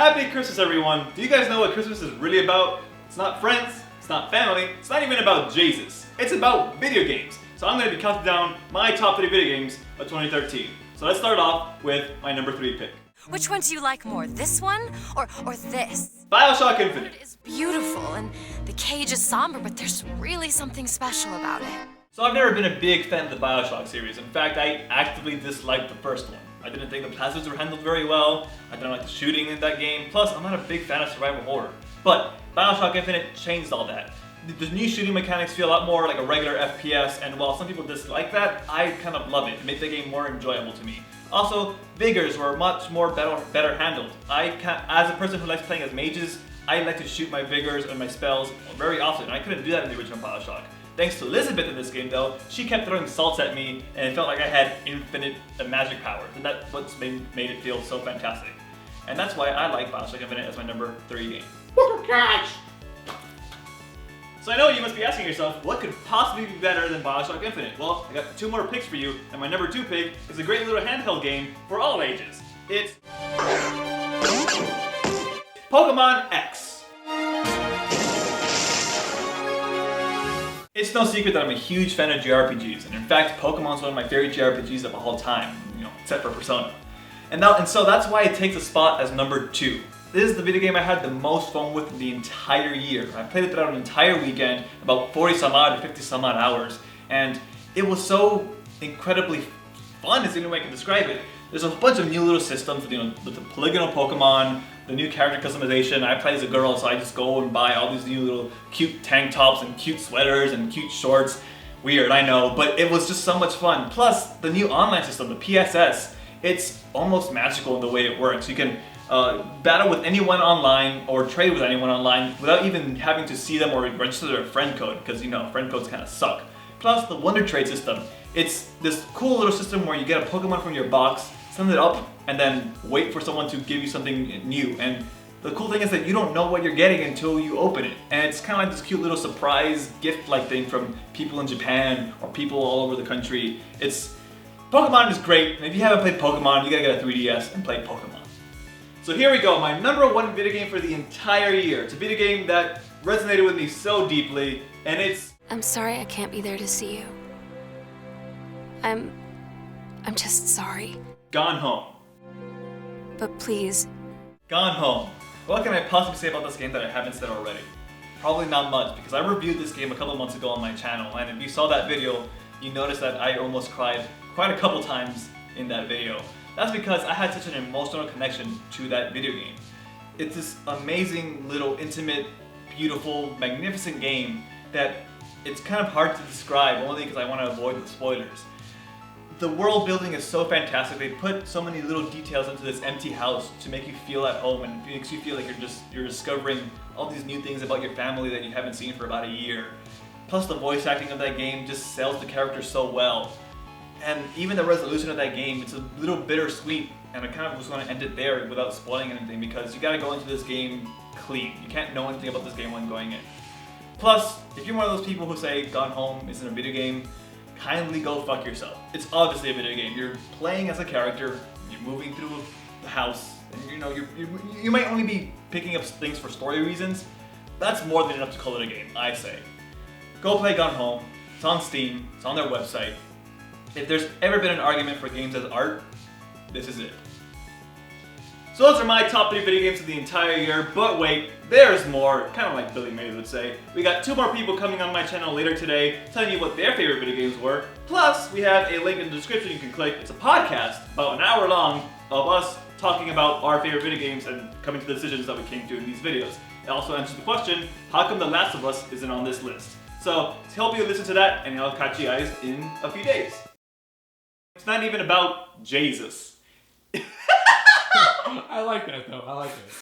Happy Christmas, everyone! Do you guys know what Christmas is really about? It's not friends, it's not family, it's not even about Jesus. It's about video games. So I'm going to be counting down my top 3 video games of 2013. So let's start off with my number 3 pick. Which one do you like more, this one or this? BioShock Infinite. It is beautiful and the cage is somber, but there's really something special about it. So I've never been a big fan of the BioShock series. In fact, I actively disliked the first one. I didn't think the plasmids were handled very well. I didn't like the shooting in that game. Plus, I'm not a big fan of survival horror. But BioShock Infinite changed all that. The new shooting mechanics feel a lot more like a regular FPS, and while some people dislike that, I kind of love it. It made the game more enjoyable to me. Also, vigors were much more better handled. As a person who likes playing as mages, I like to shoot my vigors and my spells very often. I couldn't do that in the original BioShock. Thanks to Elizabeth in this game though, she kept throwing salts at me and it felt like I had infinite magic powers, and that's what's made it feel so fantastic. And that's why I like BioShock Infinite as my number 3 game. So I know you must be asking yourself, what could possibly be better than BioShock Infinite? Well, I got 2 more picks for you, and my number 2 pick is a great little handheld game for all ages. It's Pokemon X. It's no secret that I'm a huge fan of JRPGs, and in fact, Pokemon's one of my favorite JRPGs of all time, except for Persona. And so that's why it takes a spot as number 2. This is the video game I had the most fun with the entire year. I played it throughout an entire weekend, about 40 some odd to 50 some odd hours, and it was so incredibly fun is the only way I can describe it. There's a bunch of new little systems, with the polygonal Pokemon, the new character customization. I play as a girl, so I just go and buy all these new little cute tank tops and cute sweaters and cute shorts. Weird, I know, but it was just so much fun. Plus, the new online system, the PSS, it's almost magical in the way it works. You can battle with anyone online or trade with anyone online without even having to see them or register their friend code, because friend codes kind of suck. Plus, the Wonder Trade system. It's this cool little system where you get a Pokemon from your box, send it up, and then wait for someone to give you something new. And the cool thing is that you don't know what you're getting until you open it. And it's kind of like this cute little surprise gift-like thing from people in Japan or people all over the country. Pokemon is great, and if you haven't played Pokemon, you gotta get a 3DS and play Pokemon. So here we go, my number 1 video game for the entire year. It's a video game that resonated with me so deeply, and it's... I'm sorry I can't be there to see you. I'm just sorry. Gone Home. But please. Gone Home. What can I possibly say about this game that I haven't said already? Probably not much, because I reviewed this game a couple months ago on my channel, and if you saw that video, you noticed that I almost cried quite a couple times in that video. That's because I had such an emotional connection to that video game. It's this amazing little intimate, beautiful, magnificent game that it's kind of hard to describe only because I want to avoid the spoilers. The world building is so fantastic. They put so many little details into this empty house to make you feel at home, and it makes you feel like you're discovering all these new things about your family that you haven't seen for about a year. Plus the voice acting of that game just sells the characters so well. And even the resolution of that game, it's a little bittersweet, and I kind of just want to end it there without spoiling anything, because you gotta go into this game clean. You can't know anything about this game when going in. Plus, if you're one of those people who say Gone Home isn't a video game, kindly go fuck yourself. It's obviously a video game. You're playing as a character, you're moving through the house, and you might only be picking up things for story reasons. That's more than enough to call it a game, I say. Go play Gone Home. It's on Steam, it's on their website. If there's ever been an argument for games as art, this is it. So those are my top 3 video games of the entire year, but wait, there's more, kind of like Billy Mays would say. We got 2 more people coming on my channel later today telling you what their favorite video games were. Plus, we have a link in the description you can click. It's a podcast, about an hour long, of us talking about our favorite video games and coming to the decisions that we came to in these videos. It also answers the question, how come The Last of Us isn't on this list? So, to help you listen to that, and I'll catch you guys in a few days. It's not even about Jesus. I like that though. I like it.